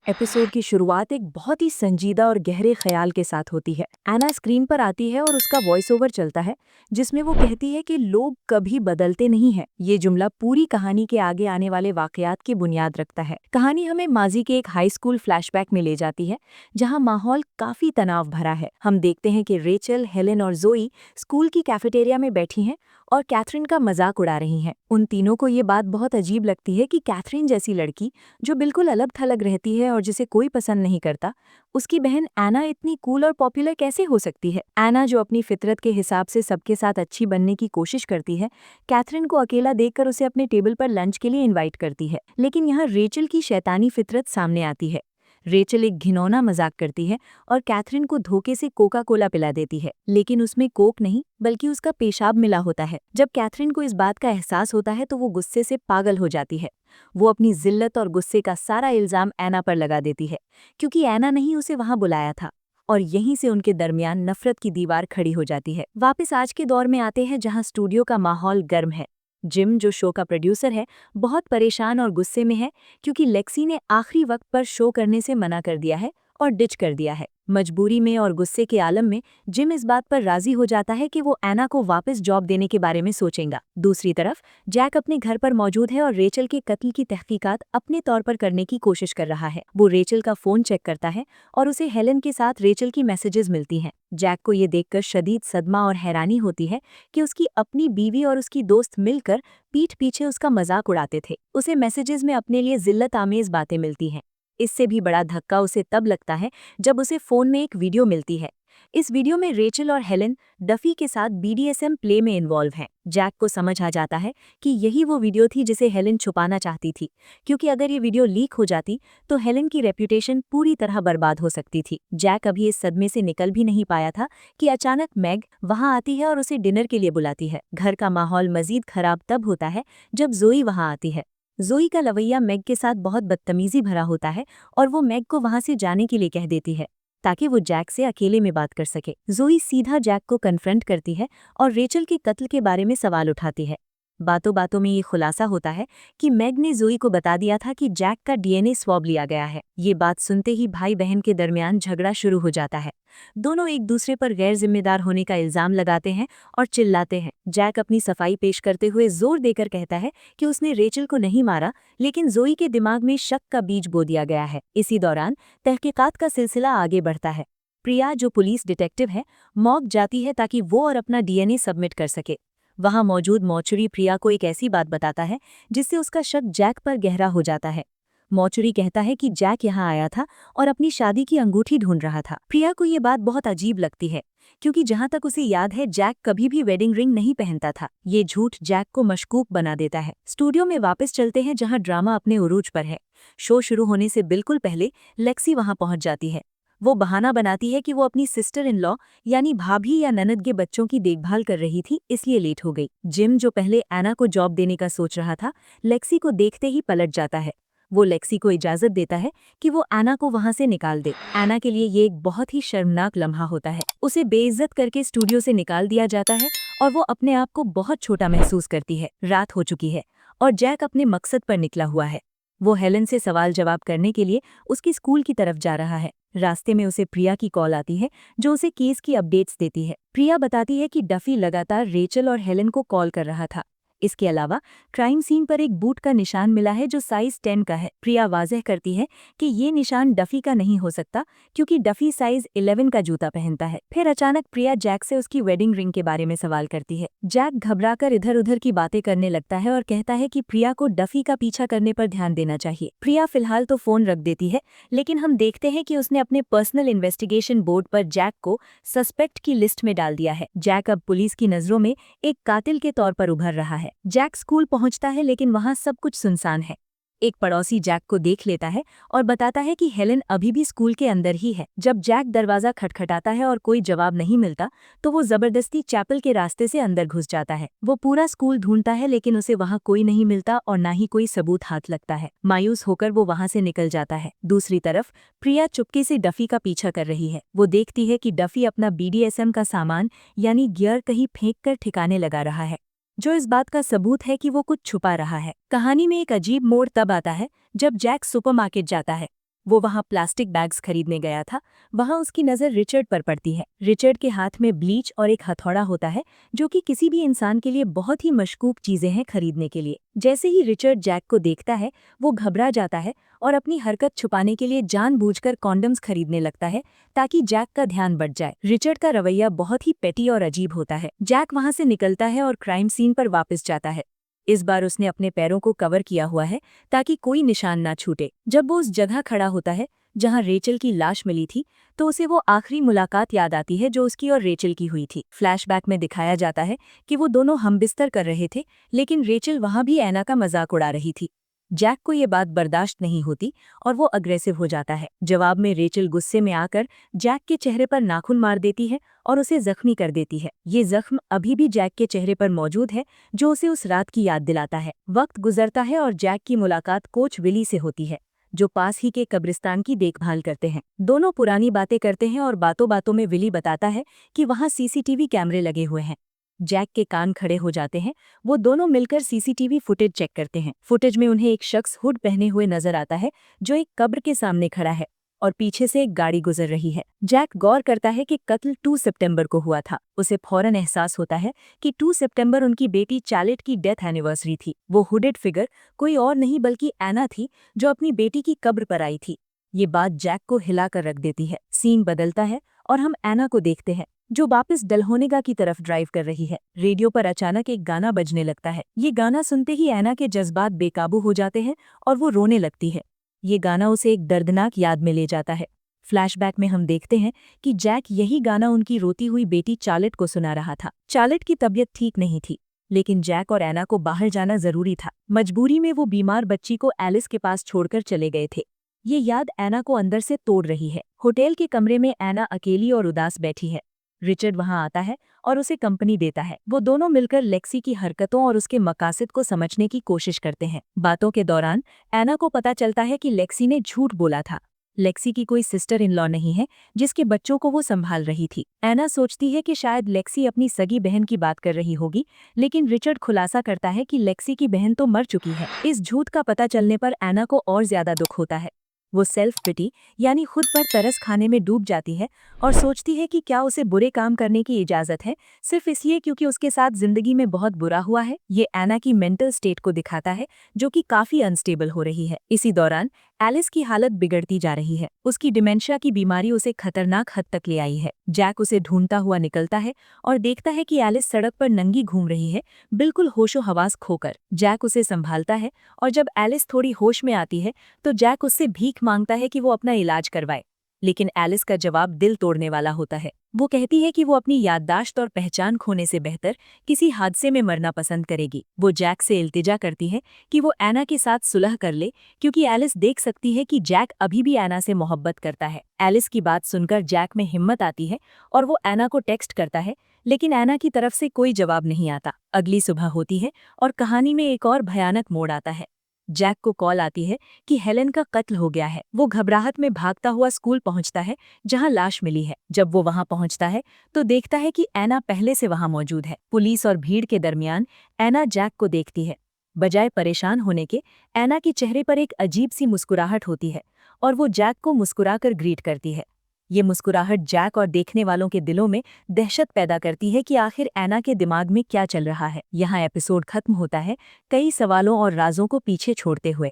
Episode की शुरुआत एक बहुत ही संजीदा और गहरे ख्याल के साथ होती है। एना स्क्रीन पर आती है और उसका वॉइस ओवर चलता है जिसमें वो कहती है कि लोग कभी बदलते नहीं हैं। ये जुमला पूरी कहानी के आगे आने वाले वाकयात की बुनियाद रखता है। कहानी हमें माजी के एक हाई स्कूल फ्लैशबैक में ले जाती है जहां माहौल काफी तनाव भरा है। हम देखते हैं कि रेचल, हेलेन और जोई स्कूल की कैफेटेरिया में बैठी हैं और कैथरीन का मजाक उड़ा रही हैं। उन तीनों को ये बात बहुत अजीब लगती है कि कैथरीन जैसी लड़की जो बिल्कुल अलग थलग रहती है और जिसे कोई पसंद नहीं करता, उसकी बहन एना इतनी कूल और पॉपुलर कैसे हो सकती है। एना जो अपनी फितरत के हिसाब से सबके साथ अच्छी बनने की कोशिश करती है, कैथरीन को अकेला देखकर उसे अपने टेबल पर लंच के लिए इनवाइट करती है। लेकिन यहाँ रेचल की शैतानी फितरत सामने आती है। रेचल एक घिनौना मजाक करती है और कैथरीन को धोखे से कोका कोला पिला देती है, लेकिन उसमें कोक नहीं बल्कि उसका पेशाब मिला होता है। जब कैथरीन को इस बात का एहसास होता है तो वो गुस्से से पागल हो जाती है। वो अपनी जिल्लत और गुस्से का सारा इल्जाम एना पर लगा देती है, क्योंकि एना नहीं उसे वहां बुलाया था। और यहीं से उनके दरमियान नफरत की दीवार खड़ी हो जाती है। वापस आज के दौर में आते हैं जहां स्टूडियो का माहौल गर्म है। जिम, जो शो का प्रोड्यूसर है, बहुत परेशान और गुस्से में है क्योंकि लेक्सी ने आखिरी वक्त पर शो करने से मना कर दिया है और डिच कर दिया है। मजबूरी में और गुस्से के आलम में जिम इस बात पर राजी हो जाता है कि वो एना को वापस जॉब देने के बारे में सोचेगा। दूसरी तरफ जैक अपने घर पर मौजूद है और रेचल के कत्ल की तहकीकात अपने तौर पर करने की कोशिश कर रहा है। वो रेचल का फोन चेक करता है और उसे हेलेन के साथ रेचल की मैसेजेस मिलती हैं। जैक को ये देखकर शदीद सदमा और हैरानी होती है कि उसकी अपनी बीवी और उसकी दोस्त मिलकर पीठ पीछे उसका मजाक उड़ाते थे। उसे मैसेजेस में अपने लिए जिल्लत आमेज बातें मिलती हैं। इससे भी बड़ा धक्का उसे तब लगता है जब उसे फोन में एक वीडियो मिलती है। इस वीडियो में रेचल और हेलेन डफी के साथ बीडीएसएम प्ले में इन्वॉल्व हैं। जैक को समझ आ जाता है कि यही वो वीडियो थी जिसे हेलेन छुपाना चाहती थी, क्योंकि अगर ये वीडियो लीक हो जाती तो हेलेन की रेप्यूटेशन पूरी तरह बर्बाद हो सकती थी। जैक अभी इस सदमे से निकल भी नहीं पाया था कि अचानक मैग वहां आती है और उसे डिनर के लिए बुलाती है। घर का माहौल मजीद खराब तब होता है जब जोई वहां आती है। जोई का रवैया मैग के साथ बहुत बदतमीजी भरा होता है और वो मैग को वहां से जाने के लिए कह देती है ताकि वो जैक से अकेले में बात कर सके। जोई सीधा जैक को कन्फ्रंट करती है और रेचल के कत्ल के बारे में सवाल उठाती है। बातों बातों में ये खुलासा होता है कि मैग ने जोई को बता दिया था कि जैक का डीएनए स्वैब लिया गया है। ये बात सुनते ही भाई बहन के दरमियान झगड़ा शुरू हो जाता है। दोनों एक दूसरे पर गैर जिम्मेदार होने का इल्जाम लगाते हैं और चिल्लाते हैं। जैक अपनी सफाई पेश करते हुए जोर देकर कहता है कि उसने रेचल को नहीं मारा, लेकिन जोई के दिमाग में शक का बीज बो दिया गया है। इसी दौरान तहकीकात का सिलसिला आगे बढ़ता है। प्रिया, जो पुलिस डिटेक्टिव है, मॉर्ग जाती है ताकि वो और अपना डीएनए सबमिट कर सके। वहां मौजूद मॉर्चुरी प्रिया को एक ऐसी बात बताता है जिससे उसका शक जैक पर गहरा हो जाता है। मॉर्चुरी कहता है कि जैक यहाँ आया था और अपनी शादी की अंगूठी ढूंढ रहा था। प्रिया को ये बात बहुत अजीब लगती है क्योंकि जहां तक उसे याद है जैक कभी भी वेडिंग रिंग नहीं पहनता था। ये झूठ जैक को मशकूक बना देता है। स्टूडियो में वापस चलते हैं जहां ड्रामा अपने उरूज पर है। शो शुरू होने से बिल्कुल पहले लेक्सी वहां पहुंच जाती है। वो बहाना बनाती है कि वो अपनी सिस्टर इन लॉ यानी भाभी या ननद के बच्चों की देखभाल कर रही थी, इसलिए लेट हो गई। जिम, जो पहले एना को जॉब देने का सोच रहा था, लेक्सी को देखते ही पलट जाता है। वो लेक्सी को इजाजत देता है कि वो एना को वहां से निकाल दे। एना के लिए ये एक बहुत ही शर्मनाक लम्हा होता है। उसे बेइज्जत करके स्टूडियो से निकाल दिया जाता है और वो अपने आप को बहुत छोटा महसूस करती है। रात हो चुकी है और जैक अपने मकसद पर निकला हुआ है। वो हेलेन से सवाल जवाब करने के लिए उसकी स्कूल की तरफ जा रहा है। रास्ते में उसे प्रिया की कॉल आती है जो उसे केस की अपडेट्स देती है। प्रिया बताती है कि डफी लगातार रेचल और हेलेन को कॉल कर रहा था। इसके अलावा क्राइम सीन पर एक बूट का निशान मिला है जो साइज 10 का है। प्रिया वाज़ेह करती है कि ये निशान डफी का नहीं हो सकता क्योंकि डफी साइज 11 का जूता पहनता है। फिर अचानक प्रिया जैक से उसकी वेडिंग रिंग के बारे में सवाल करती है। जैक घबराकर इधर उधर की बातें करने लगता है और कहता है कि प्रिया को डफी का पीछा करने पर ध्यान देना चाहिए। प्रिया फिलहाल तो फोन रख देती है, लेकिन हम देखते हैं कि उसने अपने पर्सनल इन्वेस्टिगेशन बोर्ड पर जैक को सस्पेक्ट की लिस्ट में डाल दिया है। जैक अब पुलिस की नजरों में एक कातिल के तौर पर उभर रहा है। जैक स्कूल पहुंचता है लेकिन वहां सब कुछ सुनसान है। एक पड़ोसी जैक को देख लेता है और बताता है कि हेलेन अभी भी स्कूल के अंदर ही है। जब जैक दरवाजा खटखटाता है और कोई जवाब नहीं मिलता तो वो जबरदस्ती चैपल के रास्ते से अंदर घुस जाता है। वो पूरा स्कूल ढूंढता है लेकिन उसे वहां कोई नहीं मिलता और ना ही कोई सबूत हाथ लगता है। मायूस होकर वो वहां से निकल जाता है। दूसरी तरफ प्रिया चुपके से डफी का पीछा कर रही है। वो देखती है कि डफी अपना बीडीएसएम का सामान यानी गियर कहीं फेंक कर ठिकाने लगा रहा है, जो इस बात का सबूत है कि वो कुछ छुपा रहा है। कहानी में एक अजीब मोड़ तब आता है जब जैक सुपरमार्केट जाता है। वो वहाँ प्लास्टिक बैग्स खरीदने गया था। वहाँ उसकी नज़र रिचर्ड पर पड़ती है। रिचर्ड के हाथ में ब्लीच और एक हथौड़ा होता है, जो कि किसी भी इंसान के लिए बहुत ही मशकूक चीज़ें हैं खरीदने के लिए। जैसे ही रिचर्ड जैक को देखता है, वो घबरा जाता है और अपनी हरकत छुपाने के लिए जानबूझकर कॉन्डम्स खरीदने लगता है ताकि जैक का ध्यान बढ़ जाए। रिचर्ड का रवैया बहुत ही पेटी और अजीब होता है। जैक वहाँ से निकलता है और क्राइम सीन पर वापस जाता है। इस बार उसने अपने पैरों को कवर किया हुआ है ताकि कोई निशान ना छूटे। जब वो उस जगह खड़ा होता है जहां रेचल की लाश मिली थी, तो उसे वो आखिरी मुलाकात याद आती है जो उसकी और रेचल की हुई थी। फ्लैशबैक में दिखाया जाता है कि वो दोनों हमबिस्तर कर रहे थे, लेकिन रेचल वहां भी ऐना का मजाक उड़ा रही थी। जैक को ये बात बर्दाश्त नहीं होती और वो अग्रेसिव हो जाता है। जवाब में रेचल गुस्से में आकर जैक के चेहरे पर नाखून मार देती है और उसे जख्मी कर देती है। ये जख्म अभी भी जैक के चेहरे पर मौजूद है, जो उसे उस रात की याद दिलाता है। वक्त गुजरता है और जैक की मुलाकात कोच विली से होती है, जो पास ही के कब्रिस्तान की देखभाल करते हैं। दोनों पुरानी बातें करते हैं और बातों बातों में विली बताता है कि वहाँ सीसीटीवी कैमरे लगे हुए हैं। जैक के कान खड़े हो जाते हैं। वो दोनों मिलकर सीसीटीवी फुटेज चेक करते हैं। फुटेज में उन्हें एक शख्स हुड पहने हुए नजर आता है, जो एक कब्र के सामने खड़ा है और पीछे से एक गाड़ी गुजर रही है। जैक गौर करता है कि कत्ल 2 सितंबर को हुआ था। उसे फौरन एहसास होता है कि 2 सितंबर उनकी बेटी चार्लेट की डेथ एनिवर्सरी थी। वो हुडेड फिगर कोई और नहीं बल्कि ऐना थी, जो अपनी बेटी की कब्र पर आई थी। ये बात जैक को हिलाकर रख देती है। सीन बदलता है और हम ऐना को देखते हैं, जो वापस डलहोनेगा की तरफ ड्राइव कर रही है। रेडियो पर अचानक एक गाना बजने लगता है। ये गाना सुनते ही ऐना के जज्बात बेकाबू हो जाते हैं और वो रोने लगती है। ये गाना उसे एक दर्दनाक याद में ले जाता है। फ्लैशबैक में हम देखते हैं कि जैक यही गाना उनकी रोती हुई बेटी चार्लेट को सुना रहा था। चार्लेट की तबीयत ठीक नहीं थी, लेकिन जैक और ऐना को बाहर जाना जरूरी था। मजबूरी में वो बीमार बच्ची को एलिस के पास छोड़कर चले गए थे। ये याद ऐना को अंदर से तोड़ रही है। होटल के कमरे में ऐना अकेली और उदास बैठी है। रिचर्ड वहां आता है और उसे कंपनी देता है। वो दोनों मिलकर लेक्सी की हरकतों और उसके मकासद को समझने की कोशिश करते हैं। बातों के दौरान ऐना को पता चलता है कि लेक्सी ने झूठ बोला था। लेक्सी की कोई सिस्टर इन लॉ नहीं है जिसके बच्चों को वो संभाल रही थी। ऐना सोचती है कि शायद लेक्सी अपनी सगी बहन की बात कर रही होगी, लेकिन रिचर्ड खुलासा करता है कि लेक्सी की बहन तो मर चुकी है। इस झूठ का पता चलने पर ऐना को और ज्यादा दुख होता है। वो सेल्फ पिटी यानी खुद पर तरस खाने में डूब जाती है और सोचती है कि क्या उसे बुरे काम करने की इजाजत है, सिर्फ इसलिए क्योंकि उसके साथ जिंदगी में बहुत बुरा हुआ है। ये ऐना की मेंटल स्टेट को दिखाता है, जो कि काफी अनस्टेबल हो रही है। इसी दौरान एलिस की हालत बिगड़ती जा रही है। उसकी डिमेंशिया की बीमारी उसे खतरनाक हद तक ले आई है। जैक उसे ढूंढता हुआ निकलता है और देखता है कि एलिस सड़क पर नंगी घूम रही है, बिल्कुल होशो हवास खोकर। जैक उसे संभालता है और जब एलिस थोड़ी होश में आती है तो जैक उससे भीख मांगता है कि वो अपना इलाज करवाए, लेकिन एलिस का जवाब दिल तोड़ने वाला होता है। वो कहती है कि वो अपनी याददाश्त और पहचान खोने से बेहतर किसी हादसे में मरना पसंद करेगी। वो जैक से इल्तिजा करती है कि वो ऐना के साथ सुलह कर ले, क्योंकि एलिस देख सकती है कि जैक अभी भी ऐना से मोहब्बत करता है। एलिस की बात सुनकर जैक में हिम्मत आती है और वो ऐना को टेक्स्ट करता है, लेकिन ऐना की तरफ से कोई जवाब नहीं आता। अगली सुबह होती है और कहानी में एक और भयानक मोड़ आता है। जैक को कॉल आती है कि हेलेन का कत्ल हो गया है। वो घबराहट में भागता हुआ स्कूल पहुंचता है जहां लाश मिली है। जब वो वहां पहुंचता है तो देखता है कि ऐना पहले से वहां मौजूद है। पुलिस और भीड़ के दरमियान ऐना जैक को देखती है। बजाय परेशान होने के, ऐना के चेहरे पर एक अजीब सी मुस्कुराहट होती है और वो जैक को मुस्कुराकर ग्रीट करती है। ये मुस्कुराहट जैक और देखने वालों के दिलों में दहशत पैदा करती है कि आखिर ऐना के दिमाग में क्या चल रहा है। यहाँ एपिसोड खत्म होता है, कई सवालों और राजों को पीछे छोड़ते हुए।